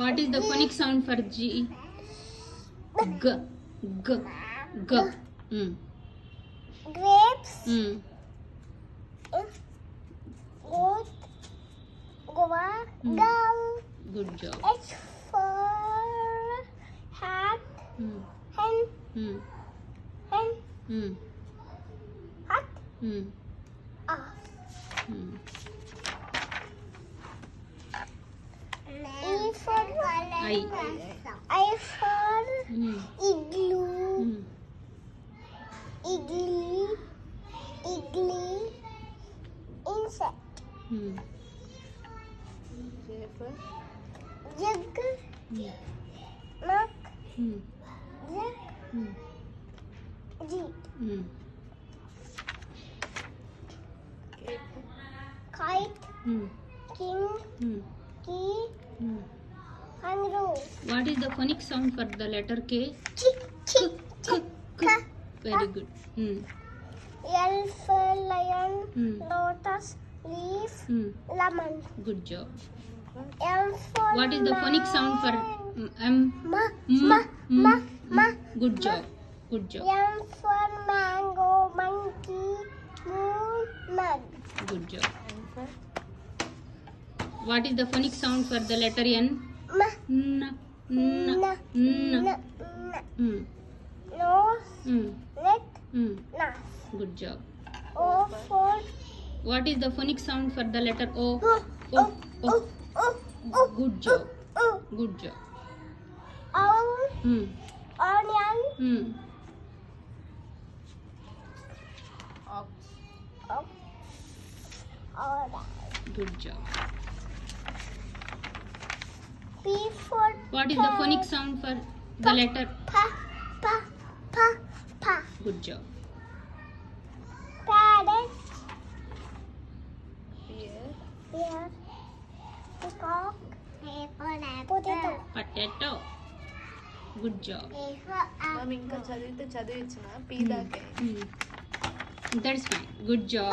What is the phonic sound for G? G. G. G. Grapes. Goat. Guava. Girl. Good job. H for hat. Hen. Hen. Hat. Off. E for I. I for igloo. Igloo. Insect. Jug. Knock. Jack. Jeep. Kite. King. Key. Kangaroo. What is the phonic sound for the letter K? Chick. Chick. Chick. Very good. L for lion. Lotus. Leaf. Lemon. Good job. M for What is the phonic sound for M? Ma. Good job. Good job. M for mango. Monkey. Moon. Mug. Good job. What is the phonic sound for the letter N? N. Nose. Neck. Nose. Good job. O for What is the phonic sound for the letter O? Good job. Good job. Owl. Onion. Good job. P for What is the phonic sound for the letter? Pa. Good job. Parrot. Bear. Peacock. Potato. Potato. Good job. మనం ఇంకా చదివితే చదివించిన P దాకే That's fine. Good job.